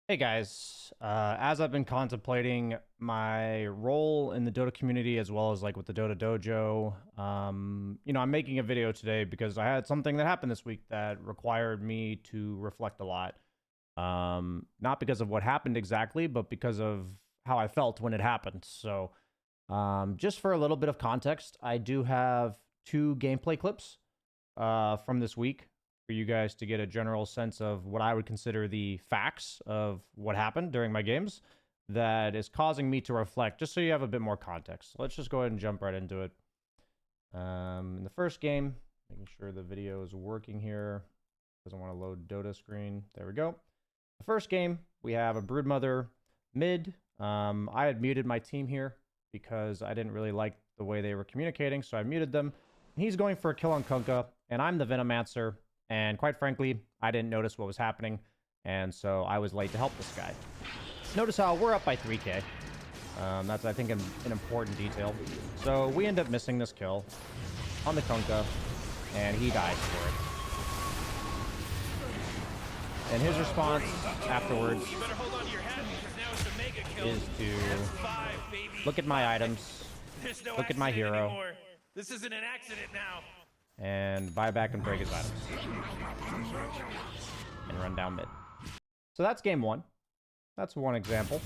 Hey guys, as I've been contemplating my role in the Dota community as well as like with the Dota Dojo, I'm making a video today because I had something that happened this week that required me to reflect a lot. Not because of what happened exactly, but because of how I felt when it happened. So, just for a little bit of context, I do have two gameplay clips from this week for you guys to get a general sense of what I would consider the facts of what happened during my games that is causing me to reflect, just so you have a bit more context. Let's just go ahead and jump right into it. In the first game, making sure the video is working here. Doesn't want to load Dota screen. There we go. The first game, we have a Broodmother mid. I had muted my team here because I didn't really like the way they were communicating, so I muted them. He's going for a kill on Kunkka, and I'm the Venomancer. And quite frankly, I didn't notice what was happening, and so I was late to help this guy. Notice how we're up by 3k. That's, I think, an important detail. So we end up missing this kill on the Kunkka, and he dies for it. And his response afterwards is to look at my items, look at my hero. This isn't an accident now. And buy back and break his items. And run down mid. So that's game one. That's one example.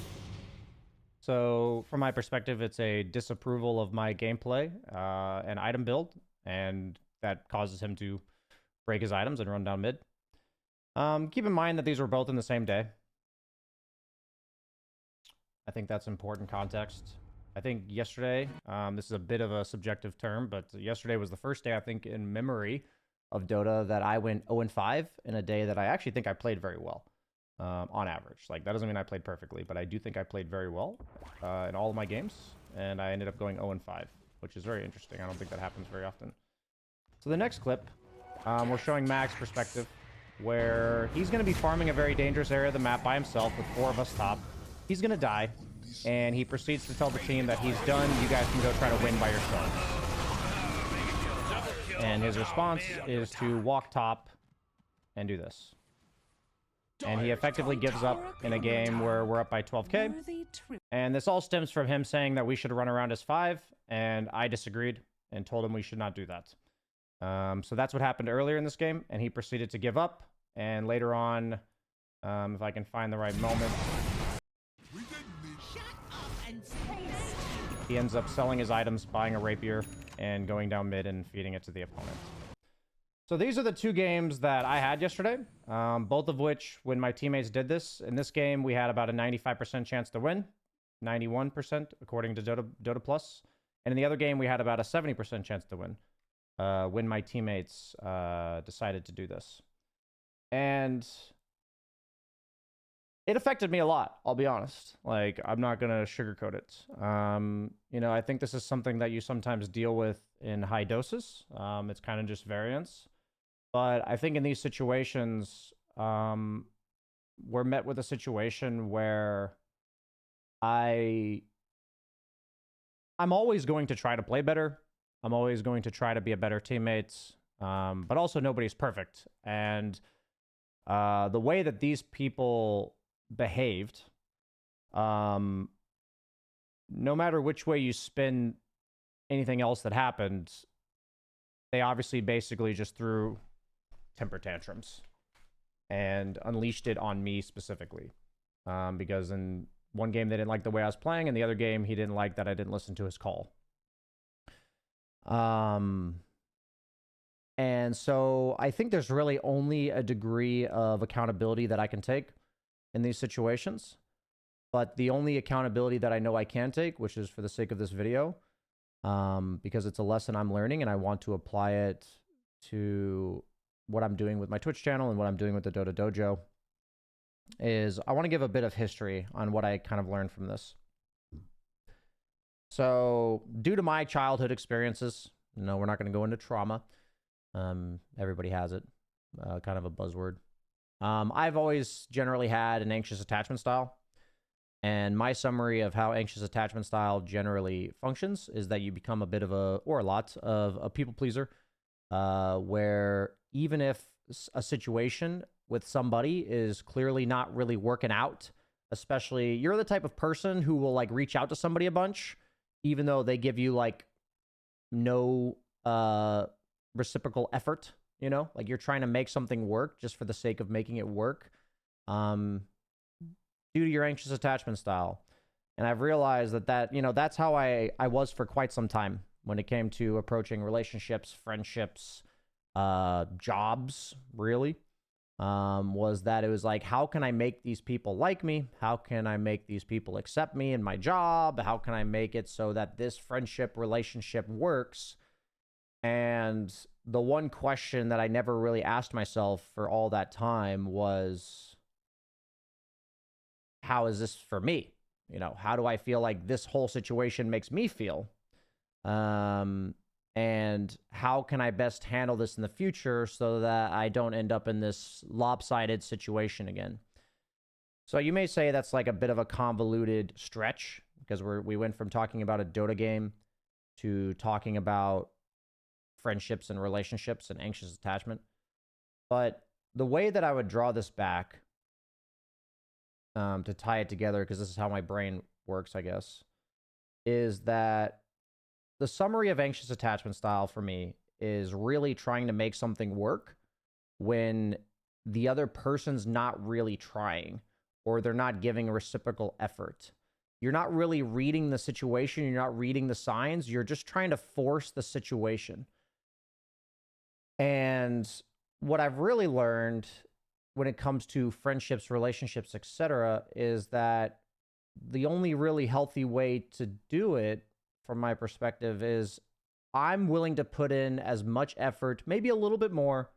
So from my perspective, it's a disapproval of my gameplay and item build. And that causes him to break his items and run down mid. Keep in mind that these were both in the same day. I think that's important context. I think yesterday, this is a bit of a subjective term, but yesterday was the first day, I think, in memory of Dota that I went 0-5 in a day that I actually think I played very well, on average. Like, that doesn't mean I played perfectly, but I do think I played very well in all of my games, and I ended up going 0-5, which is very interesting. I don't think that happens very often. So the next clip, we're showing Mag's perspective, where he's going to be farming a very dangerous area of the map by himself with 4 of us top. He's going to die. And he proceeds to tell the team that he's done. You guys can go try to win by yourselves. And his response is to walk top and do this. And he effectively gives up in a game where we're up by 12k. And this all stems from him saying that we should run around as 5. And I disagreed and told him we should not do that. So that's what happened earlier in this game. And he proceeded to give up. And later on, if I can find the right moment, he ends up selling his items, buying a rapier, and going down mid and feeding it to the opponent. So these are the two games that I had yesterday, both of which, when my teammates did this, in this game, we had about a 95% chance to win, 91% according to Dota Plus. And in the other game, we had about a 70% chance to win when my teammates decided to do this. And it affected me a lot, I'll be honest. Like, I'm not going to sugarcoat it. I think this is something that you sometimes deal with in high doses. It's kind of just variance. But I think in these situations, we're met with a situation where I'm always going to try to play better. I'm always going to try to be a better teammate. But also nobody's perfect. And the way that these people behaved, no matter which way you spin anything else that happened, they obviously basically just threw temper tantrums and unleashed it on me specifically, because in one game they didn't like the way I was playing, and the other game he didn't like that I didn't listen to his call. And so I think there's really only a degree of accountability that I can take in these situations. But the only accountability that I know I can take, which is for the sake of this video, because it's a lesson I'm learning and I want to apply it to what I'm doing with my Twitch channel and what I'm doing with the Dota Dojo, is I want to give a bit of history on what I kind of learned from this. So due to my childhood experiences, no, we're not going to go into trauma. Everybody has it, kind of a buzzword. I've always generally had an anxious attachment style. And my summary of how anxious attachment style generally functions is that you become a bit of or a lot of a people pleaser, where even if a situation with somebody is clearly not really working out, especially you're the type of person who will like reach out to somebody a bunch, even though they give you like no reciprocal effort, you know, like you're trying to make something work just for the sake of making it work, due to your anxious attachment style. And I've realized that, you know, that's how I was for quite some time when it came to approaching relationships, friendships, jobs, really. Was that it was like, how can I make these people like me? How can I make these people accept me in my job? How can I make it so that this friendship relationship works? And the one question that I never really asked myself for all that time was, how is this for me? You know, how do I feel like this whole situation makes me feel? And how can I best handle this in the future so that I don't end up in this lopsided situation again? So you may say that's like a bit of a convoluted stretch because we went from talking about a Dota game to talking about friendships and relationships and anxious attachment. But the way that I would draw this back, to tie it together, because this is how my brain works, I guess, is that the summary of anxious attachment style for me is really trying to make something work when the other person's not really trying or they're not giving a reciprocal effort. You're not really reading the situation. You're not reading the signs. You're just trying to force the situation. And what I've really learned when it comes to friendships, relationships, etc., is that the only really healthy way to do it, from my perspective, is I'm willing to put in as much effort, maybe a little bit more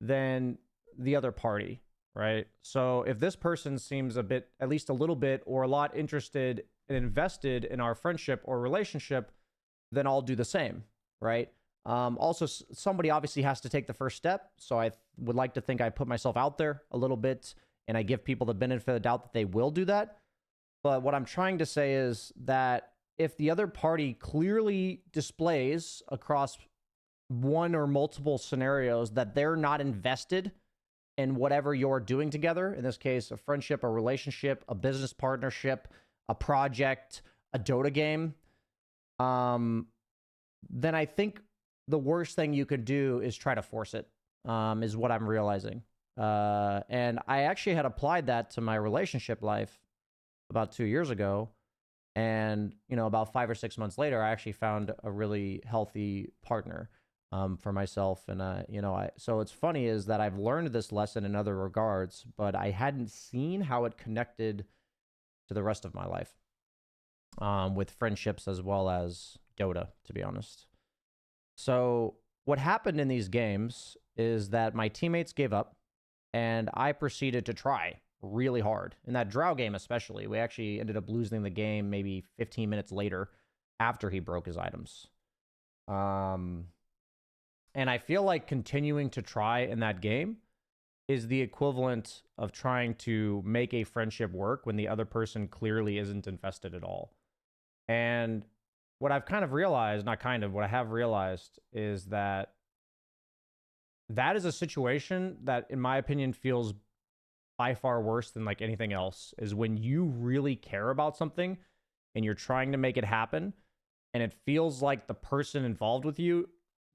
than the other party, right? So if this person seems a bit, at least a little bit, or a lot interested and invested in our friendship or relationship, then I'll do the same, right? Also, somebody obviously has to take the first step. So I would like to think I put myself out there a little bit and I give people the benefit of the doubt that they will do that. But what I'm trying to say is that if the other party clearly displays across one or multiple scenarios that they're not invested in whatever you're doing together, in this case, a friendship, a relationship, a business partnership, a project, a Dota game, then I think the worst thing you could do is try to force it, is what I'm realizing. And I actually had applied that to my relationship life about 2 years ago. And, you know, about 5 or 6 months later, I actually found a really healthy partner, for myself. And, so it's funny is that I've learned this lesson in other regards, but I hadn't seen how it connected to the rest of my life, with friendships as well as Dota, to be honest. So what happened in these games is that my teammates gave up and I proceeded to try really hard. In that Drow game especially, we actually ended up losing the game maybe 15 minutes later after he broke his items. And I feel like continuing to try in that game is the equivalent of trying to make a friendship work when the other person clearly isn't invested at all. And what I've kind of realized, what I have realized is that that is a situation that, in my opinion, feels by far worse than like anything else, is when you really care about something and you're trying to make it happen and it feels like the person involved with you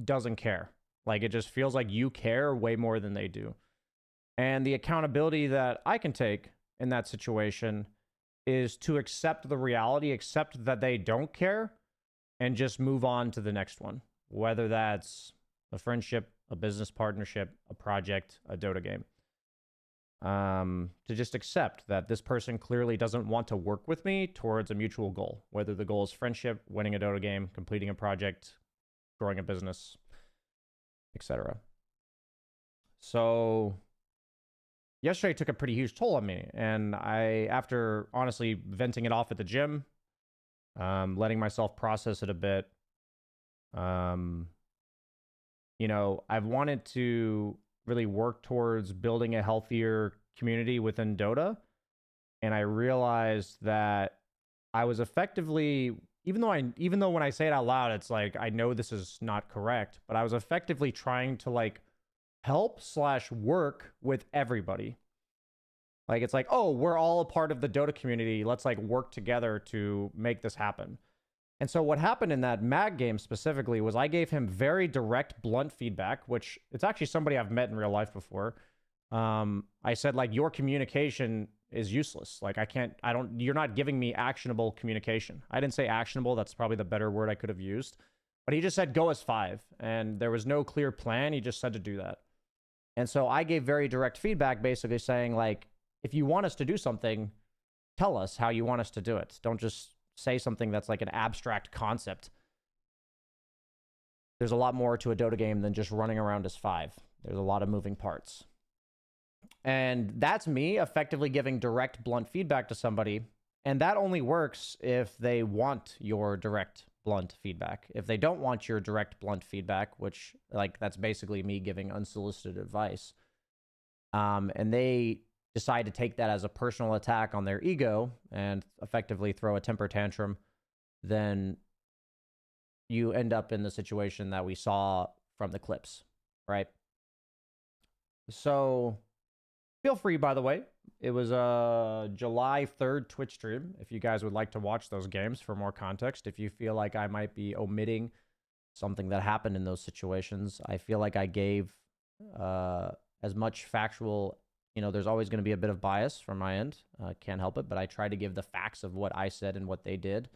doesn't care. Like it just feels like you care way more than they do. And the accountability that I can take in that situation is to accept the reality, accept that they don't care, and just move on to the next one, whether that's a friendship, a business partnership, a project, a Dota game. To just accept that this person clearly doesn't want to work with me towards a mutual goal, whether the goal is friendship, winning a Dota game, completing a project, growing a business, etc. So yesterday took a pretty huge toll on me, and after honestly venting it off at the gym, letting myself process it a bit, I've wanted to really work towards building a healthier community within Dota. And I realized that I was effectively, even though when I say it out loud, it's like, I know this is not correct, but I was effectively trying to like help slash work with everybody. Like, it's like, oh, we're all a part of the Dota community. Let's like work together to make this happen. And so what happened in that mag game specifically was I gave him very direct, blunt feedback, which it's actually somebody I've met in real life before. I said, like, your communication is useless. Like, you're not giving me actionable communication. I didn't say actionable. That's probably the better word I could have used. But he just said, go as 5. And there was no clear plan. He just said to do that. And so I gave very direct feedback, basically saying, like, if you want us to do something, tell us how you want us to do it. Don't just say something that's like an abstract concept. There's a lot more to a Dota game than just running around as 5. There's a lot of moving parts. And that's me effectively giving direct, blunt feedback to somebody. And that only works if they want your direct, blunt feedback. If they don't want your direct, blunt feedback, which, like, that's basically me giving unsolicited advice, and they decide to take that as a personal attack on their ego and effectively throw a temper tantrum, then you end up in the situation that we saw from the clips, right? So feel free, by the way. It was a July 3rd Twitch stream. If you guys would like to watch those games for more context, if you feel like I might be omitting something that happened in those situations, I feel like I gave as much factual, there's always going to be a bit of bias from my end. Can't help it, but I try to give the facts of what I said and what they did.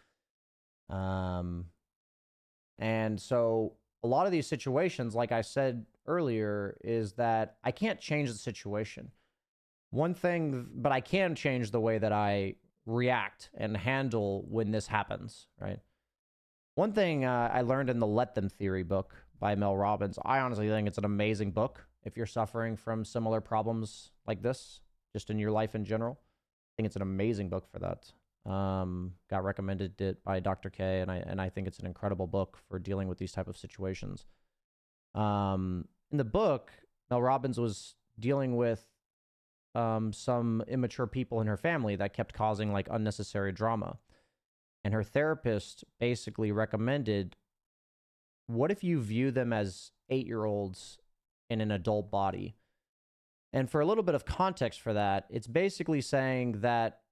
And so a lot of these situations, like I said earlier, is that I can't change the situation. One thing, but I can change the way that I react and handle when this happens, right? One thing I learned in the Let Them Theory book by Mel Robbins, I honestly think it's an amazing book if you're suffering from similar problems like this, just in your life in general. I think it's an amazing book for that. Got recommended it by Dr. K, and I think it's an incredible book for dealing with these type of situations. In the book, Mel Robbins was dealing with some immature people in her family that kept causing like unnecessary drama. And her therapist basically recommended, what if you view them as 8-year-olds in an adult body? And for a little bit of context for that, it's basically saying that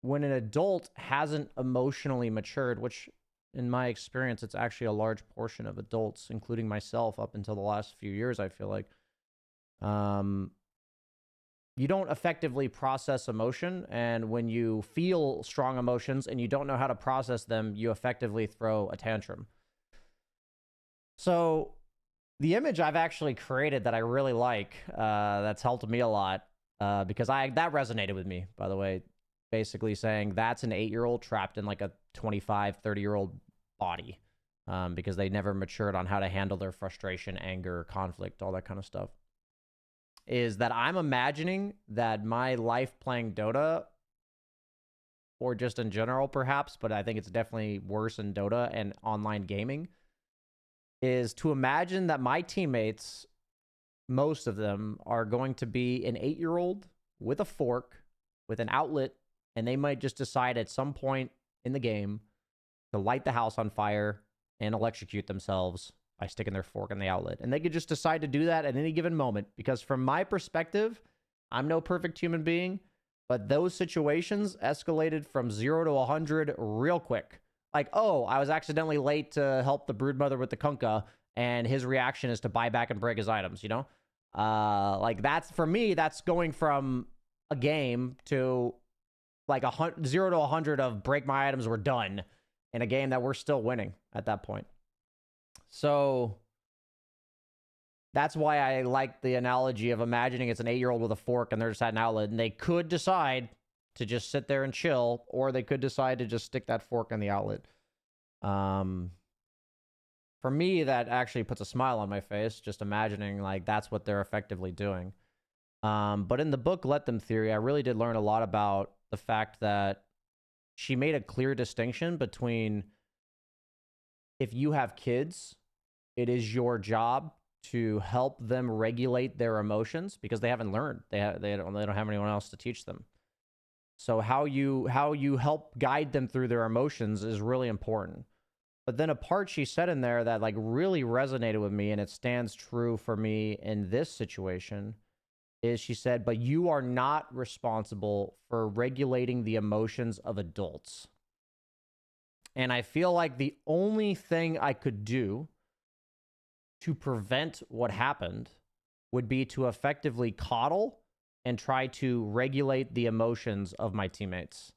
when an adult hasn't emotionally matured, which in my experience, it's actually a large portion of adults, including myself up until the last few years, I feel like, you don't effectively process emotion. And when you feel strong emotions and you don't know how to process them, you effectively throw a tantrum. So the image I've actually created that I really like, that's helped me a lot, because that resonated with me, by the way, basically saying that's an 8-year-old trapped in like a 25, 30-year-old body, because they never matured on how to handle their frustration, anger, conflict, all that kind of stuff. Is that I'm imagining that my life playing Dota, or just in general perhaps, but I think it's definitely worse in Dota and online gaming, is to imagine that my teammates, most of them, are going to be an 8-year-old with a fork, with an outlet, and they might just decide at some point in the game to light the house on fire and electrocute themselves by sticking their fork in the outlet. And they could just decide to do that at any given moment, because from my perspective, I'm no perfect human being, but those situations escalated from 0 to 100 real quick. Like, oh, I was accidentally late to help the broodmother with the kunkka, and his reaction is to buy back and break his items, like, that's, for me, that's going from a game to like 0 to 100 of break my items, we're done, in a game that we're still winning at that point. So that's why I like the analogy of imagining it's an 8-year-old with a fork and they're just at an outlet, and they could decide to just sit there and chill, or they could decide to just stick that fork in the outlet. For me, that actually puts a smile on my face, just imagining like that's what they're effectively doing. But in the book Let Them Theory, I really did learn a lot about the fact that she made a clear distinction between, if you have kids, it is your job to help them regulate their emotions, because they haven't learned. They don't have anyone else to teach them. So how you help guide them through their emotions is really important. But then a part she said in there that like really resonated with me, and it stands true for me in this situation, is she said, but you are not responsible for regulating the emotions of adults. And I feel like the only thing I could do to prevent what happened would be to effectively coddle and try to regulate the emotions of my teammates.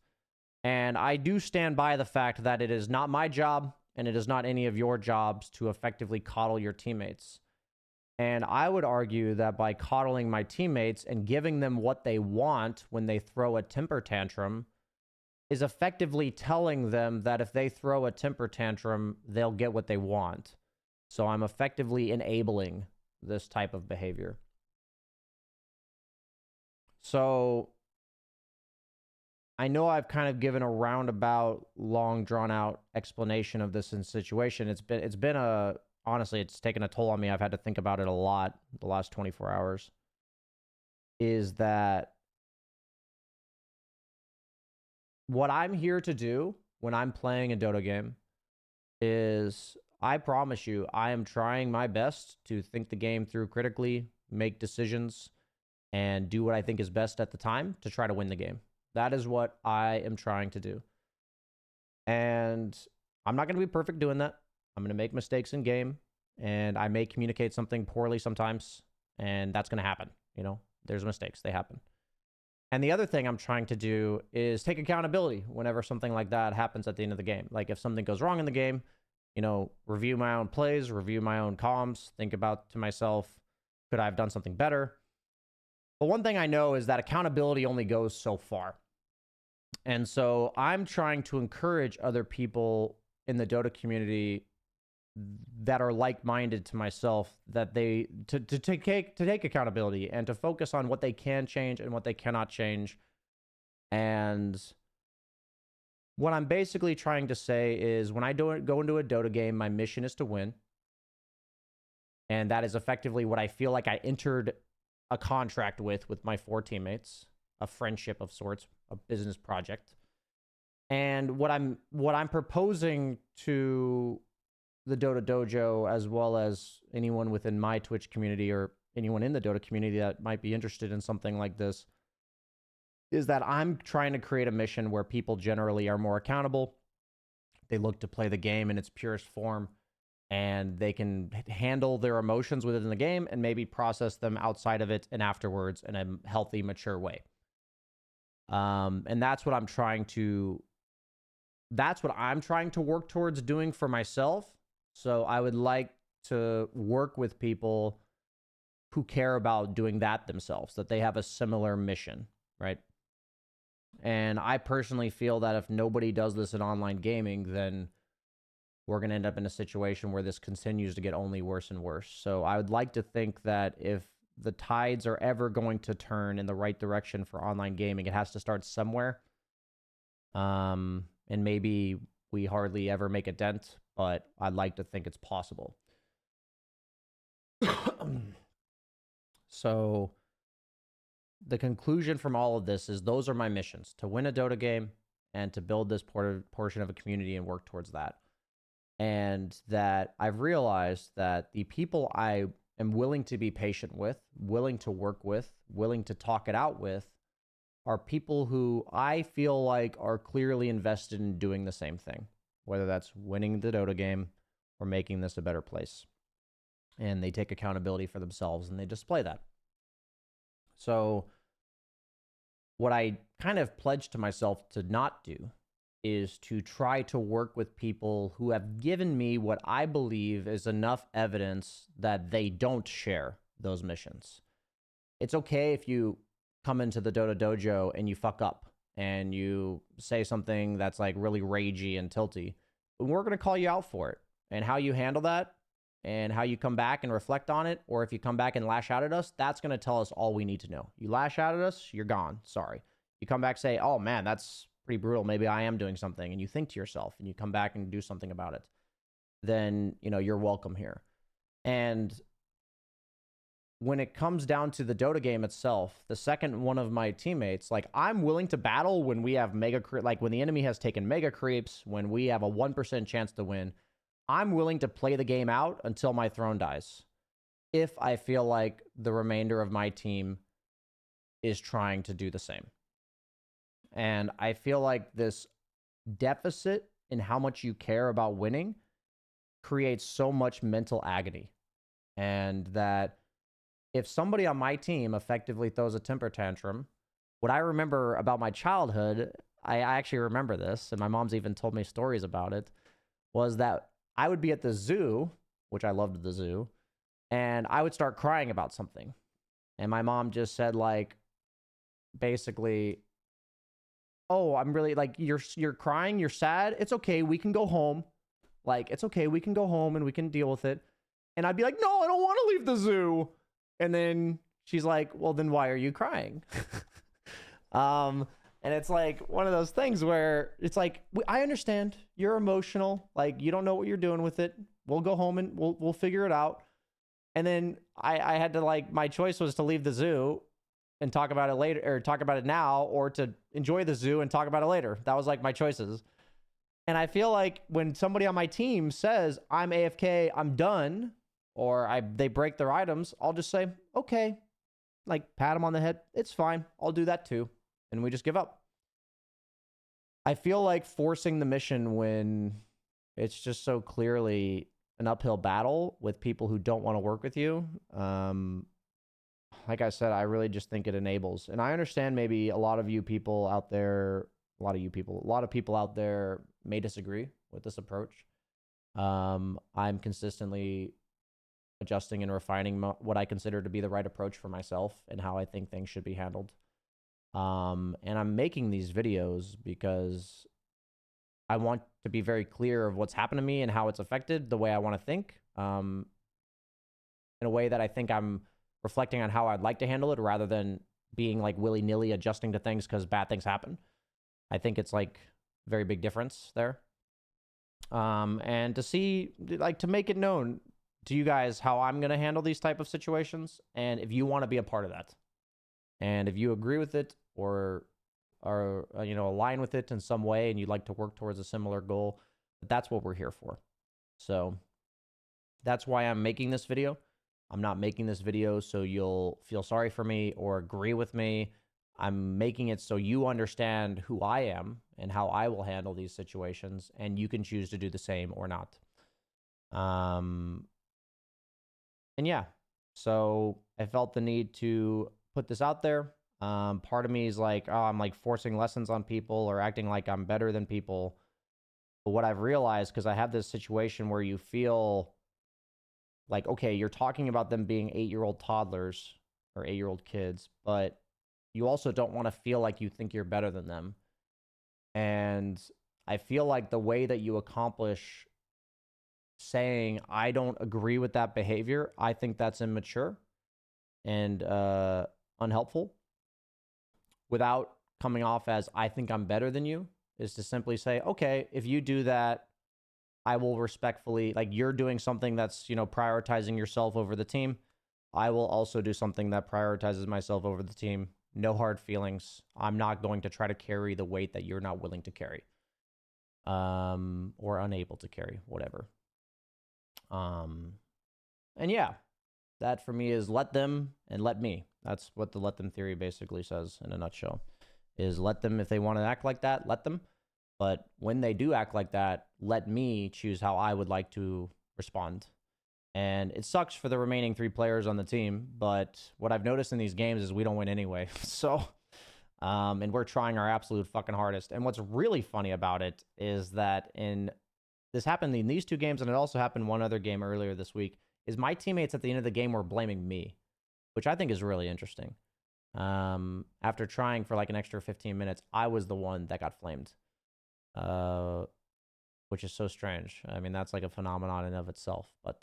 And I do stand by the fact that it is not my job and it is not any of your jobs to effectively coddle your teammates. And I would argue that by coddling my teammates and giving them what they want when they throw a temper tantrum is effectively telling them that if they throw a temper tantrum, they'll get what they want. So I'm effectively enabling this type of behavior. So I know I've kind of given a roundabout, long drawn out explanation of this situation. It's been a, honestly, it's taken a toll on me. I've had to think about it a lot the last 24 hours. Is that what I'm here to do when I'm playing a Dota game is, I promise you, I am trying my best to think the game through critically, make decisions, and do what I think is best at the time to try to win the game. That is what I am trying to do. And I'm not going to be perfect doing that. I'm going to make mistakes in game, and I may communicate something poorly sometimes, and that's going to happen. You know, there's mistakes. They happen. And the other thing I'm trying to do is take accountability whenever something like that happens at the end of the game. Like if something goes wrong in the game, you know, review my own plays, review my own comms, think about to myself, could I have done something better? But one thing I know is that accountability only goes so far. And so I'm trying to encourage other people in the Dota community that are like-minded to myself, that they to take accountability and to focus on what they can change and what they cannot change. And what I'm basically trying to say is, when I go into a Dota game, my mission is to win. And that is effectively what I feel like I entered a contract with my 4 teammates, a friendship of sorts, a business project. And what I'm proposing to the Dota Dojo, as well as anyone within my Twitch community or anyone in the Dota community that might be interested in something like this, is that I'm trying to create a mission where people generally are more accountable. They look to play the game in its purest form, and they can handle their emotions within the game and maybe process them outside of it and afterwards in a healthy, mature way. And that's what I'm trying to work towards doing for myself. So I would like to work with people who care about doing that themselves, that they have a similar mission, right? And I personally feel that if nobody does this in online gaming, then we're going to end up in a situation where this continues to get only worse and worse. So I would like to think that if the tides are ever going to turn in the right direction for online gaming, it has to start somewhere. And maybe we hardly ever make a dent, but I'd like to think it's possible. So the conclusion from all of this is, those are my missions: to win a Dota game and to build this portion of a community and work towards that. And that I've realized that the people I am willing to be patient with, willing to work with, willing to talk it out with, are people who I feel like are clearly invested in doing the same thing, whether that's winning the Dota game or making this a better place. And they take accountability for themselves and they display that. So what I kind of pledged to myself to not do is to try to work with people who have given me what I believe is enough evidence that they don't share those missions. It's okay if you come into the Dota Dojo and you fuck up and you say something that's like really ragey and tilty. We're going to call you out for it. And how you handle that and how you come back and reflect on it, or if you come back and lash out at us, that's going to tell us all we need to know. You lash out at us, you're gone. Sorry. You come back, say, oh man, that's pretty brutal. Maybe I am doing something. And you think to yourself and you come back and do something about it. Then, you know, you're welcome here. And when it comes down to the Dota game itself, the second one of my teammates, like, I'm willing to battle when we have mega, like when the enemy has taken mega creeps, when we have a 1% chance to win. I'm willing to play the game out until my throne dies if I feel like the remainder of my team is trying to do the same. And I feel like this deficit in how much you care about winning creates so much mental agony. And that if somebody on my team effectively throws a temper tantrum, what I remember about my childhood, I actually remember this, and my mom's even told me stories about it, was that I would be at the zoo, which I loved the zoo, and I would start crying about something. And my mom just said, like, basically, oh, I'm really, like, you're crying, you're sad, it's okay, we can go home. Like, it's okay, we can go home and we can deal with it. And I'd be like, no, I don't want to leave the zoo. And then she's like, well, then why are you crying? And it's like one of those things where it's like, I understand you're emotional. Like, you don't know what you're doing with it. We'll go home and we'll figure it out. And then I had to, like, my choice was to leave the zoo and talk about it later, or talk about it now, or to enjoy the zoo and talk about it later. That was like my choices. And I feel like when somebody on my team says I'm AFK, I'm done, or they break their items, I'll just say, okay, like, pat them on the head. It's fine. I'll do that too. And we just give up. I feel like forcing the mission when it's just so clearly an uphill battle with people who don't want to work with you. Like I said, I really just think it enables. And I understand maybe a lot of people out there may disagree with this approach. I'm consistently adjusting and refining what I consider to be the right approach for myself and how I think things should be handled. And I'm making these videos because I want to be very clear of what's happened to me and how it's affected the way I want to think, in a way that I think I'm reflecting on how I'd like to handle it rather than being like willy-nilly adjusting to things because bad things happen. I think it's like a very big difference there. And to see, like, to make it known to you guys how I'm going to handle these type of situations, and if you want to be a part of that, and if you agree with it or are align with it in some way and you'd like to work towards a similar goal, that's what we're here for. So that's why I'm making this video. I'm not making this video so you'll feel sorry for me or agree with me. I'm making it so you understand who I am and how I will handle these situations, and you can choose to do the same or not. And yeah, so I felt the need to put this out there. Part of me is like, oh, I'm like forcing lessons on people or acting like I'm better than people. But what I've realized, because I have this situation where you feel like, okay, you're talking about them being 8-year-old toddlers or 8-year-old kids, but you also don't want to feel like you think you're better than them. And I feel like the way that you accomplish saying, I don't agree with that behavior, I think that's immature and unhelpful, without coming off as I think I'm better than you, is to simply say, okay, if you do that, I will respectfully, like, you're doing something that's, prioritizing yourself over the team. I will also do something that prioritizes myself over the team. No hard feelings. I'm not going to try to carry the weight that you're not willing to carry. Or unable to carry, whatever. And yeah, that for me is let them and let me. That's what the let them theory basically says in a nutshell, is let them, if they want to act like that, let them. But when they do act like that, let me choose how I would like to respond. And it sucks for the remaining 3 players on the team, but what I've noticed in these games is we don't win anyway. So, and we're trying our absolute fucking hardest. And what's really funny about it is that this happened in these 2 games, and it also happened one other game earlier this week, is my teammates at the end of the game were blaming me, which I think is really interesting. After trying for like an extra 15 minutes, I was the one that got flamed. Which is so strange. I mean, that's like a phenomenon in of itself, but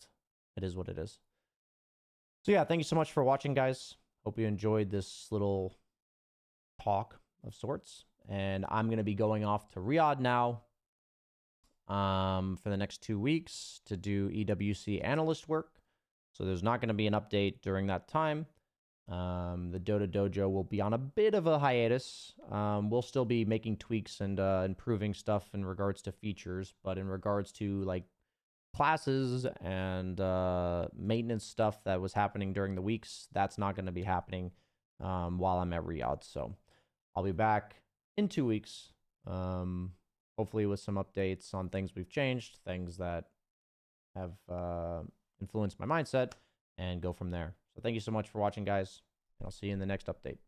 it is what it is. So yeah, thank you so much for watching, guys. Hope you enjoyed this little talk of sorts. And I'm going to be going off to Riyadh now for the next 2 weeks to do EWC analyst work. So there's not going to be an update during that time. The Dota Dojo will be on a bit of a hiatus. We'll still be making tweaks and improving stuff in regards to features, but in regards to like classes and maintenance stuff that was happening during the weeks. That's not going to be happening while I'm at Riyadh. So I'll be back in 2 weeks, hopefully with some updates on things we've changed, things that have influenced my mindset, and go from there. So thank you so much for watching, guys, and I'll see you in the next update.